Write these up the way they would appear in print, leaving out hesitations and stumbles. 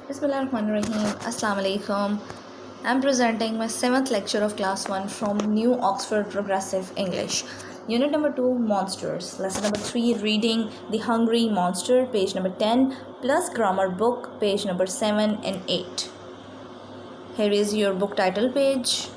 Bismillahirrahmanirrahim. Assalamu alaikum. I'm presenting my 7th lecture of class 1 from New Oxford Progressive English. Unit number 2, Monsters. Lesson number 3, Reading The Hungry Monster, page number 10, plus grammar book, page number 7 and 8. Here is your book title page.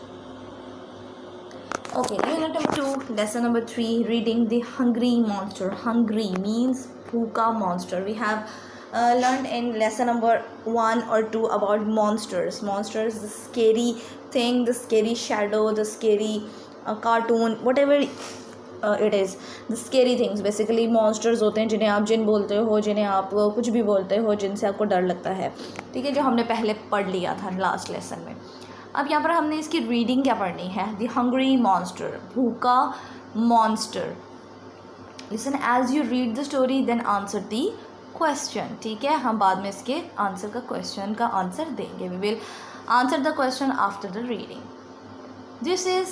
Okay, unit number 2, lesson number 3, Reading The Hungry Monster. Hungry means bhuka monster. We have learned in lesson number 1 or 2 about monsters. Monsters, the scary thing, the scary shadow, the scary cartoon, whatever it is. The scary things, basically monsters होते हैं जिन्हें आप जिन बोलते हो, जिन्हें आप कुछ भी बोलते हो, जिनसे आपको डर लगता है. ठीक है, जो हमने पहले पढ़ लिया था लास्ट लेसन में. अब यहाँ पर हमने इसकी रीडिंग क्या पढ़नी है. द हंग्री मॉन्स्टर, भूखा monster. Listen as you read the story then answer the question. ठीक है, हम बाद में इसके आंसर का क्वेश्चन का आंसर देंगे. We will answer the question after the reading. This is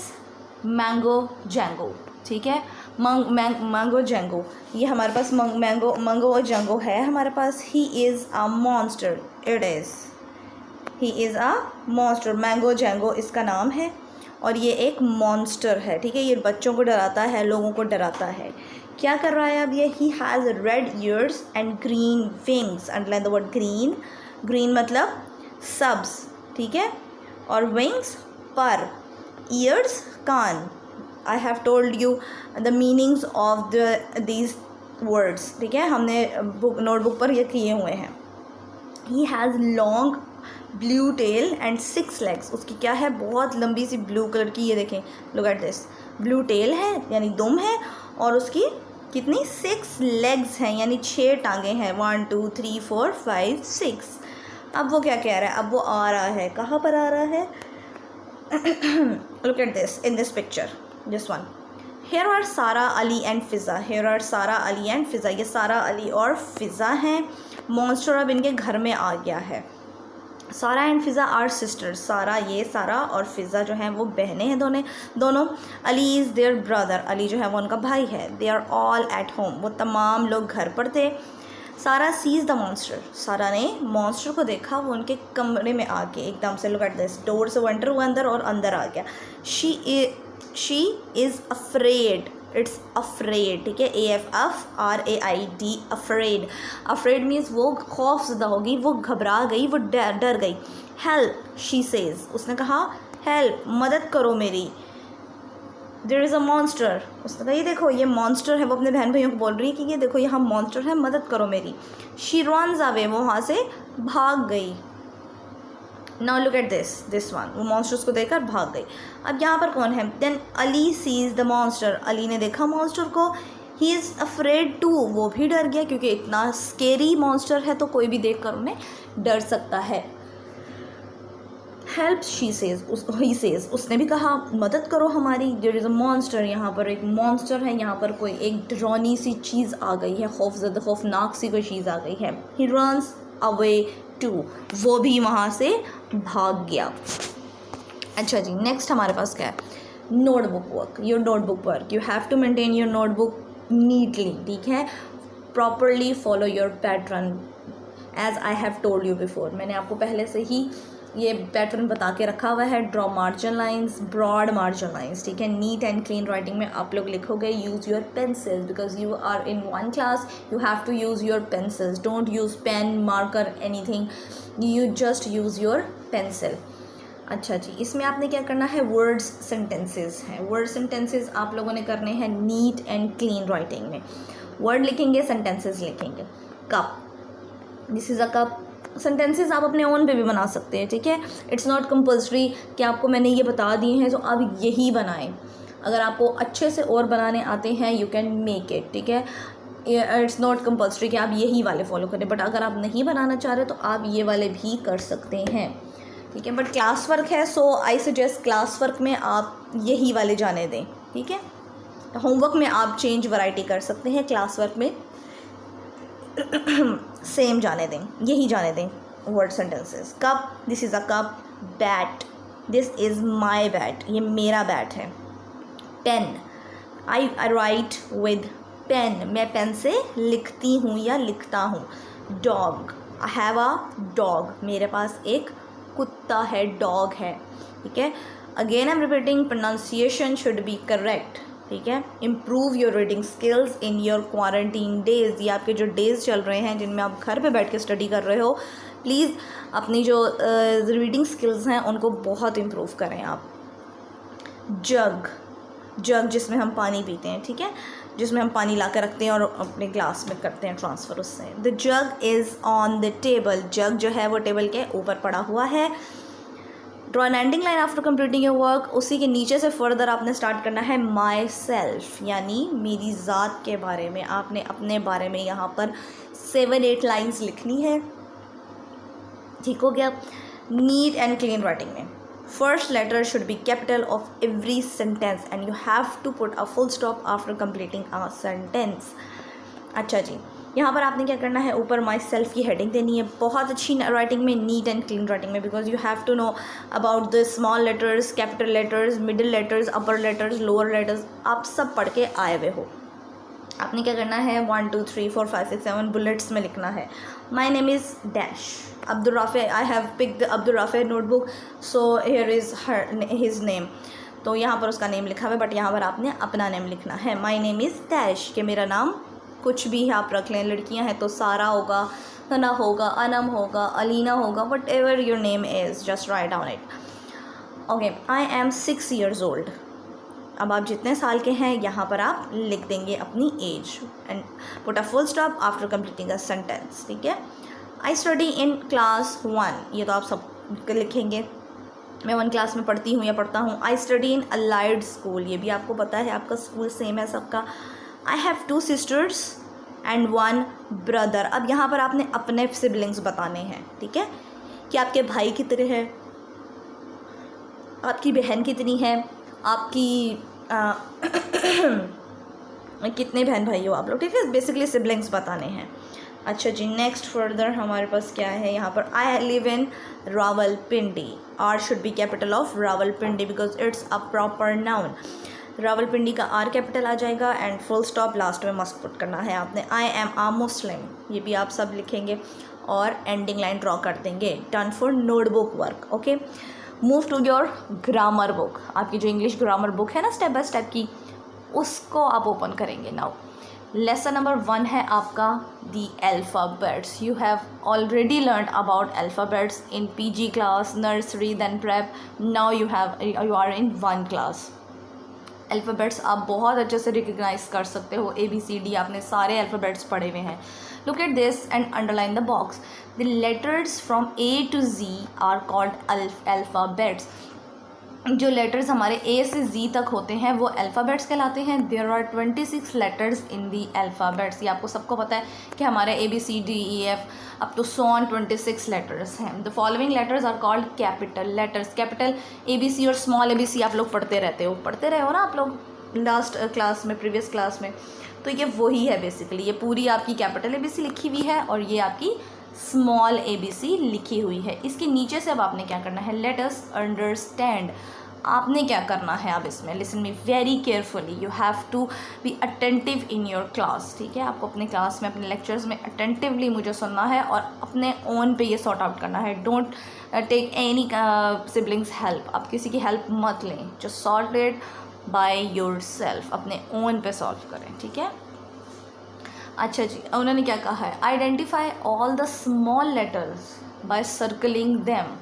Mango Jango. ठीक है, मैंगो जैंगो, ये हमारे पास मैंगो जैंगो है हमारे पास. He is a monster. It is he is a monster. Mango Jango इसका नाम है और ये एक मॉन्स्टर है. ठीक है, ये बच्चों को डराता है, लोगों को डराता है. क्या कर रहा है अब ये. He has red ears and green wings. Underline the word green. Green मतलब सब्ज. ठीक है, और विंग्स पर, ईयर्स कान. I have told you the meanings of these words. ठीक है, हमने नोटबुक पर ये किए हुए हैं. He has long blue tail and 6 legs. उसकी क्या है, बहुत लंबी सी ब्लू कलर की, ये देखें, look at this. Blue tail है यानी दुम है, और उसकी कितनी 6 legs हैं यानी 6 टांगे हैं. 1 2 3 4 5 6. अब वो क्या कह रहा है, अब वो आ रहा है. कहाँ पर आ रहा है. Look at this in this picture, this one. Here are Sara Ali and Fiza. Here are Sara Ali and फ़िज़ा. ये सारा अली और फ़िज़ा हैं. मॉन्स्टर अब इनके घर में आ गया है. सारा एंड फ़िज़ा आर सिस्टर्स. सारा और फ़िज़ा जो हैं वो बहनें हैं दोनों. Ali is their brother. Ali जो है वो उनका भाई है. They are all at home. वो तमाम लोग घर पर थे. सारा सीज़ द मॉन्स्टर. सारा ने मॉन्स्टर को देखा. वो उनके कमरे में आ गए एकदम से. लुक एट दिस, डोर से वो एंटर हुआ अंदर और अंदर आ गया. She is afraid. It's afraid. ठीक है, AFRAID, अफ्रेड. अफ्रेड मीन्स वो खौफज़दा होगी, वो घबरा गई, वो डर गई. Help she says. उसने कहा हेल्प, मदद करो मेरी. There is a monster. उसने कहा ये देखो ये मॉन्स्टर है. वो अपने बहन भाइयों को बोल रही है कि ये देखो यहाँ मॉन्स्टर है, मदद करो मेरी. She runs away. वो वहाँ से भाग गई. Now look at this one. वो मॉन्स्टर्स को देखकर भाग गई. अब यहाँ पर कौन है. Then Ali sees the monster. Ali ने देखा मॉन्स्टर को. He is afraid too. वो भी डर गया क्योंकि इतना स्केरी मॉन्स्टर है तो कोई भी देख कर उन्हें डर सकता है. Help she says. He says. उसने भी कहा मदद करो हमारी. There is a monster. यहाँ पर एक मॉन्स्टर है. यहाँ पर कोई एक डरावनी सी चीज़ आ गई है, खौफनाक सी कोई चीज़ आ गई है. He runs away too. वो भी वहाँ से भाग गया. अच्छा जी, नेक्स्ट हमारे पास क्या है. Notebook work. Your notebook work. You have to maintain your notebook neatly. ठीक है, properly follow your pattern as I have told you before. मैंने आपको पहले से ही ये पैटर्न बता के रखा हुआ है. Draw margin lines, broad margin lines. ठीक है, नीट एंड क्लीन राइटिंग में आप लोग लिखोगे. Use your pencils because you are in one class. You have to use your pencils. Don't use pen, marker, anything. You just use your pencil. अच्छा जी, इसमें आपने क्या करना है. वर्ड्स सेंटेंसेस हैं. वर्ड सेंटेंसेस आप लोगों ने करने हैं नीट एंड क्लीन राइटिंग में. वर्ड लिखेंगे, सेंटेंसेस लिखेंगे. Cup. This is a cup. Sentences आप अपने ओन पे भी बना सकते हैं. ठीक है, इट्स नॉट कंपल्सरी कि आपको मैंने ये बता दिए हैं तो आप यही बनाएं. अगर आपको अच्छे से और बनाने आते हैं यू कैन मेक इट. ठीक है, इट्स नॉट कंपल्सरी कि आप यही वाले फॉलो करें. बट अगर आप नहीं बनाना चाह रहे तो आप ये वाले भी कर सकते हैं. ठीक है, बट क्लास वर्क है सो आई सजेस्ट क्लास वर्क में आप यही वाले जाने दें. ठीक है, होमवर्क में आप चेंज वैरायटी कर सकते हैं. क्लास वर्क में सेम जाने दें, यही जाने दें. Word sentences. Cup. This is a cup. Bat. This is my bat. ये मेरा बैट है. Pen. I write with pen. मैं पेन से लिखती हूँ या लिखता हूँ. Dog. I have a dog, मेरे पास एक कुत्ता है, डॉग है, ठीक है। Again I am repeating, pronunciation should be correct, ठीक है। Improve your reading skills in your quarantine days, ये आपके जो डेज़ चल रहे हैं जिनमें आप घर पे बैठ के स्टडी कर रहे हो, प्लीज़ अपनी जो रीडिंग स्किल्स हैं उनको बहुत इम्प्रूव करें आप। जग, जग जिसमें हम पानी पीते हैं, ठीक है, जिसमें हम पानी ला कर रखते हैं और अपने ग्लास में करते हैं ट्रांसफ़र उससे। The jug is on the table, jug जो है वो टेबल के ऊपर पड़ा हुआ है। Draw an ending line after completing your work, उसी के नीचे से फर्दर आपने स्टार्ट करना है माई सेल्फ, यानी मेरी ज़ात के बारे में आपने अपने बारे में यहाँ पर 7-8 लाइन्स लिखनी है, ठीक हो गया। नीट एंड क्लीन राइटिंग में first letter should be capital of every sentence and you have to put a full stop after completing a sentence. अच्छा जी, यहाँ पर आपने क्या करना है, ऊपर माई सेल्फ की हेडिंग देनी है, बहुत अच्छी राइटिंग में, नीट एंड क्लीन राइटिंग में, because you have to know about the small letters, capital letters, middle letters, upper letters, lower letters, आप सब पढ़ के आए हुए हो। आपने क्या करना है, 1 2 3 4 5 6 7 बुलेट्स में लिखना है। My name is dash Abdul Rafe, I have picked Abdul Rafe notebook, so here is his name, तो यहाँ पर उसका नेम लिखा हुआ है, बट यहाँ पर आपने अपना नेम लिखना है। माई नेम इज़ डैश, कि मेरा नाम कुछ भी है आप रख लें, लड़कियां हैं तो सारा होगा, हना होगा, अनम होगा, अलीना होगा, what ever your name is, just write down it. Okay, I am 6 years old, अब आप जितने साल के हैं यहाँ पर आप लिख देंगे अपनी age and put a full stop after completing a sentence, ठीक है। आई स्टडी इन क्लास 1, ये तो आप सब लिखेंगे, मैं 1 क्लास में पढ़ती हूँ या पढ़ता हूँ। I study in allied school, ये भी आपको पता है, आपका स्कूल सेम है सबका। I have 2 sisters and 1 brother, अब यहाँ पर आपने अपने सिबलिंग्स बताने हैं, ठीक है, कि आपके भाई कितने हैं, आपकी बहन कितनी है, आपकी कितने बहन भाई हो आप लोग, ठीक है, बेसिकली सिबलिंग्स बताने हैं। अच्छा जी, नेक्स्ट फर्दर हमारे पास क्या है यहाँ पर, I live in Rawalpindi, R should be capital of Rawalpindi because it's a proper noun. Rawalpindi का आर कैपिटल आ जाएगा एंड फुल स्टॉप लास्ट में मस्ट पुट करना है आपने। आई एम आ मुस्लिम, ये भी आप सब लिखेंगे और एंडिंग लाइन ड्रॉ कर देंगे। Done for notebook work. Okay, move to your grammar book, आपकी जो इंग्लिश ग्रामर बुक है ना स्टेप बाय स्टेप की, उसको आप ओपन करेंगे। नाउ लेसन नंबर 1 है आपका the alphabets. You have already learn about alphabets in PG class, nursery, then prep, now you are in 1 class. Alphabets आप बहुत अच्छे से रिकग्नाइज कर सकते हो, ABCD आपने सारे अल्फ़ाबेट्स पढ़े हुए हैं। Look at this and underline the box. The letters from A to Z are called alphabets. जो लेटर्स हमारे A से Z तक होते हैं वो अल्फ़ाबेट्स कहलाते हैं। There are 26 letters in the alphabets, ये आपको सबको पता है कि हमारे ABCDEF अप टू 26 लेटर्स हैं। The following letters are called capital letters. Capital ABC और स्मॉल ABC आप लोग पढ़ते रहे हो ना आप लोग लास्ट क्लास में, प्रीवियस क्लास में, तो ये वही है बेसिकली। ये पूरी आपकी कैपिटल ABC लिखी हुई है और ये आपकी स्मॉल ABC लिखी हुई है। इसके नीचे से अब आपने क्या करना है, लेट अस अंडरस्टैंड। आपने क्या करना है अब इसमें, listen me very carefully, you have to be attentive in your class, ठीक है। आपको अपने क्लास में, अपने लेक्चर्स में अटेंटिवली मुझे सुनना है और अपने ओन पे ये सॉर्ट आउट करना है। Don't take any siblings help, आप किसी की हेल्प मत लें, just sort it by yourself, अपने ओन पे सॉल्व करें, ठीक है। अच्छा जी, उन्होंने क्या कहा है, identify all the small letters by circling them.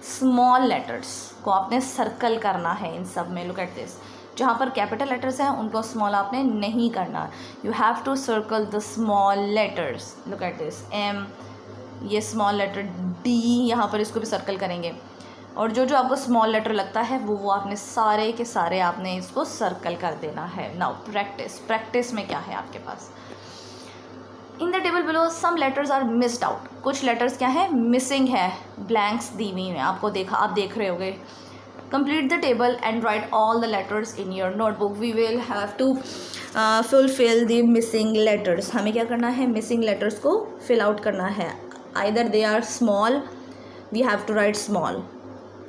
Small letters को आपने सर्कल करना है इन सब में। लुक एट दिस, जहाँ पर कैपिटल लेटर्स हैं उनको स्मॉल आपने नहीं करना, you have to circle the small letters. Look at this, M, ये स्मॉल लेटर D, यहाँ पर इसको भी सर्कल करेंगे और जो जो आपको स्मॉल लेटर लगता है वो आपने सारे के सारे आपने इसको सर्कल कर देना है। नाउ प्रैक्टिस में क्या है आपके पास, in the table below some letters are missed out. कुछ लेटर्स क्या है, मिसिंग है, ब्लैंक्स दी हुई हैं, आप देख रहे होगे। Complete the table and write all the letters in your notebook. We will have to fulfil the missing letters. हमें क्या करना है, मिसिंग लेटर्स को फिल आउट करना है। Either they are small, we have to write small,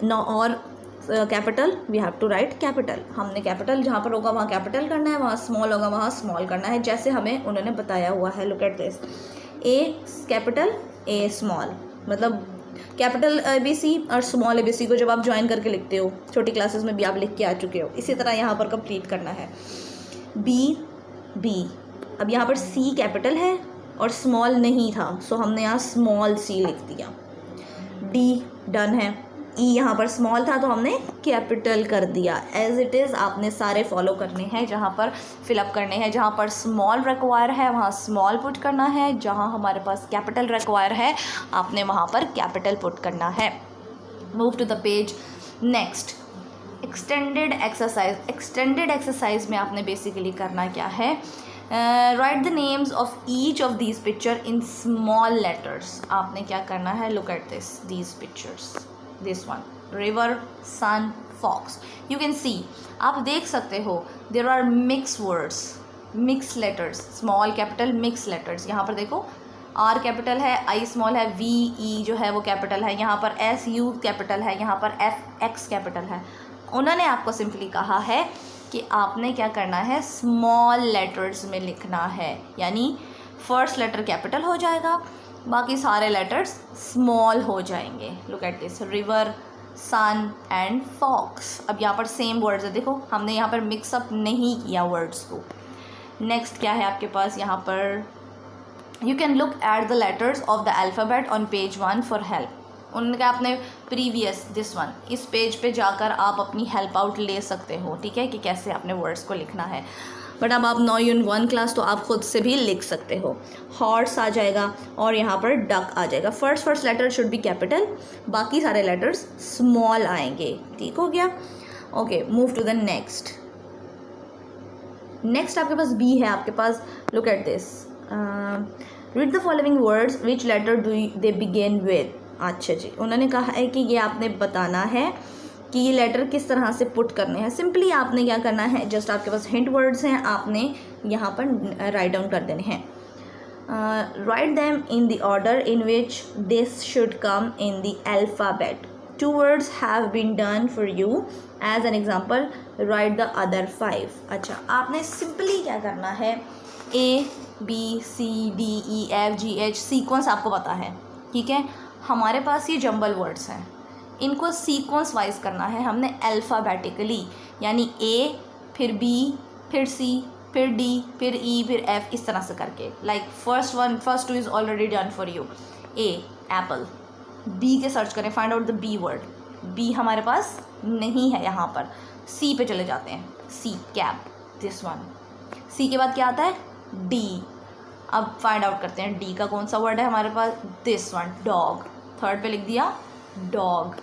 no और capital, we have to write capital. हमने capital जहाँ पर होगा वहाँ कैपिटल करना है, वहाँ स्मॉल होगा वहाँ स्मॉल करना है, जैसे हमें उन्होंने बताया हुआ है। Look at this, A capital, A small, मतलब कैपिटल ABC और स्मॉल ABC को जब आप ज्वाइन करके लिखते हो, छोटी क्लासेस में भी आप लिख के आ चुके हो, इसी तरह यहाँ पर कंप्लीट करना है। B, अब यहाँ पर C कैपिटल है और स्मॉल नहीं था, सो हमने यहाँ स्मॉल C लिख दिया। D डन है। E यहाँ पर स्मॉल था तो हमने कैपिटल कर दिया। एज इट इज़ आपने सारे फॉलो करने हैं, जहाँ पर फिलअप करने हैं, जहाँ पर स्मॉल रिक्वायर है वहाँ स्मॉल पुट करना है, जहाँ हमारे पास कैपिटल रिक्वायर है आपने वहाँ पर कैपिटल पुट करना है। Move to the page next. Extended exercise में आपने बेसिकली करना क्या है, write the names of each of these picture in small letters. आपने क्या करना है, look at these pictures, this one, river, sun, fox. You can see, आप देख सकते हो there are mix words, mix letters, small capital mix letters. यहाँ पर देखो आर कैपिटल है, आई स्मॉल है, वी ई जो है वो कैपिटल है, यहाँ पर एस यू कैपिटल है, यहाँ पर एफ एक्स कैपिटल है। उन्होंने आपको सिंपली कहा है कि आपने क्या करना है, स्मॉल लेटर्स में लिखना है, यानी फर्स्ट लेटर कैपिटल हो जाएगा, बाकी सारे लेटर्स स्मॉल हो जाएंगे। Look at this, river, sun and fox. अब यहाँ पर सेम वर्ड्स है, देखो हमने यहाँ पर मिक्सअप नहीं किया वर्ड्स को। नेक्स्ट क्या है आपके पास यहाँ पर, you can look at the letters of the alphabet on page 1 for help. उनका आपने प्रीवियस दिस वन, इस पेज पे जाकर आप अपनी हेल्प आउट ले सकते हो, ठीक है, कि कैसे आपने वर्ड्स को लिखना है। बट अब आप नॉ इन 1 क्लास तो आप खुद से भी लिख सकते हो। हॉर्स आ जाएगा और यहाँ पर डक आ जाएगा। First letter should be capital, बाकी सारे लेटर्स स्मॉल आएंगे। ठीक हो गया। Okay, move to the next. Next आपके पास बी है आपके पास। Look at this, read the following words, which letter do they begin with. अच्छा जी, उन्होंने कहा है कि ये आपने बताना है कि ये लेटर किस तरह से पुट करने हैं। सिंपली आपने क्या करना है, जस्ट आपके पास हिंट वर्ड्स हैं, आपने यहाँ पर राइट डाउन कर देने हैं। Write them in the order in which this should come in the alphabet. 2 words have been done for you. As an example, write the other 5. अच्छा, आपने सिंपली क्या करना है, A B C D E F G H sequence आपको पता है, ठीक है। हमारे पास ये जंबल वर्ड्स हैं, इनको सीक्वेंस वाइज करना है हमने अल्फ़ाबेटिकली, यानी A फिर B फिर C फिर D फिर E फिर F, इस तरह से करके। Like first 2 is already done for you. A Apple, B के सर्च करें, find out the B word. B हमारे पास नहीं है यहाँ पर। C पे चले जाते हैं, C cap, this one. C के बाद क्या आता है, D। अब फाइंड आउट करते हैं D का कौन सा वर्ड है हमारे पास, दिस वन, डॉग। थर्ड पे लिख दिया डॉग,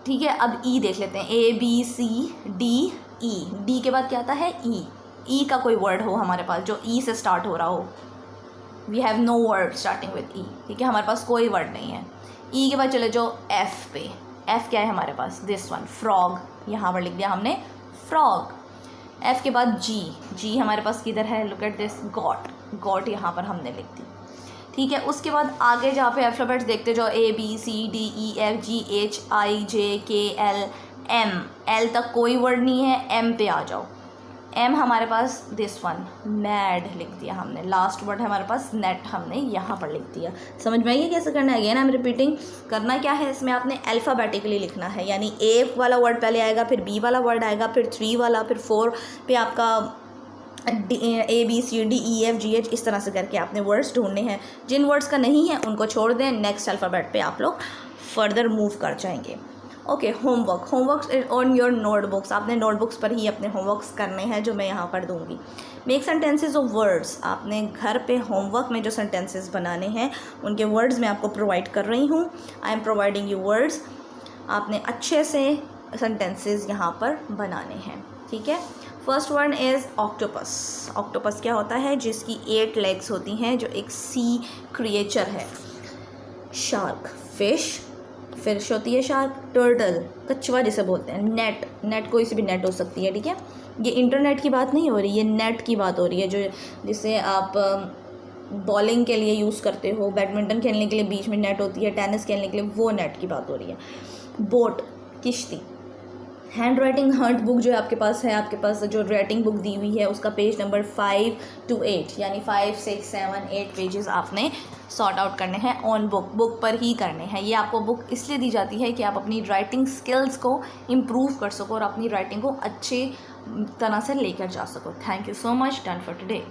ठीक है। अब E देख लेते हैं, A B C D E। D के बाद क्या आता है, E। E का कोई वर्ड हो हमारे पास जो E से स्टार्ट हो रहा हो। We have no word starting with E, ठीक है, हमारे पास कोई वर्ड नहीं है। E के बाद चले जाओ F पे। F क्या है हमारे पास, दिस वन, फ्रॉग। यहाँ पर लिख दिया हमने फ्रॉग। F के बाद G। G हमारे पास किधर है, look at this, got. Got यहाँ पर हमने लिख दी, ठीक है। उसके बाद आगे जहाँ पे अल्फ़ाबेट्स देखते जाओ, A B C D E F G H I J K L M। L तक कोई वर्ड नहीं है, M पे आ जाओ। M हमारे पास दिस वन, मैड लिख दिया हमने। लास्ट वर्ड है हमारे पास नेट, हमने यहाँ पर लिख दिया। समझ में आइए कैसे करना है। अगेन आई एम रिपीटिंग, करना क्या है इसमें, आपने अल्फ़ाबेटिकली लिखना है, यानी A वाला वर्ड पहले आएगा, फिर B वाला वर्ड आएगा, फिर 3 वाला, फिर 4 पे आपका A B C D E F G H, इस तरह से करके आपने वर्ड्स ढूंढने हैं। जिन वर्ड्स का नहीं है उनको छोड़ दें, नेक्स्ट अल्फ़ाबेट पे आप लोग फर्दर मूव कर जाएंगे। Okay, homework on your notebooks. आपने नोटबुक्स पर ही अपने होमवर्क्स करने हैं जो मैं यहाँ पर दूंगी। Make sentences of words. आपने घर पे होमवर्क में जो सेंटेंसेस बनाने हैं उनके वर्ड्स मैं आपको प्रोवाइड कर रही हूँ। I am providing you words. आपने अच्छे से सेंटेंसेस यहाँ पर बनाने हैं, ठीक है। First one is octopus. Octopus क्या होता है, जिसकी 8 लेग्स होती हैं, जो एक सी क्रिएचर है। शार्क, फिश होती है शार्क। टर्टल, कछुआ जिसे बोलते हैं। नेट कोई सी भी नेट हो सकती है, ठीक है। ये इंटरनेट की बात नहीं हो रही, ये नेट की बात हो रही है, जो जिसे आप बॉलिंग के लिए यूज़ करते हो, बैडमिंटन खेलने के लिए बीच में नेट होती है, टेनिस खेलने के लिए, वो नेट की बात हो रही है। बोट, किश्ती। हैंड राइटिंग हर्ट बुक जो आपके पास है, आपके पास जो राइटिंग बुक दी हुई है उसका पेज नंबर 5 to 8 यानी 5, 6, 7, 8 पेजेस आपने सॉर्ट आउट करने हैं ऑन बुक पर ही करने हैं। ये आपको बुक इसलिए दी जाती है कि आप अपनी राइटिंग स्किल्स को इम्प्रूव कर सको और अपनी राइटिंग को अच्छे तरह से लेकर जा सको। Thank you so much, done for today.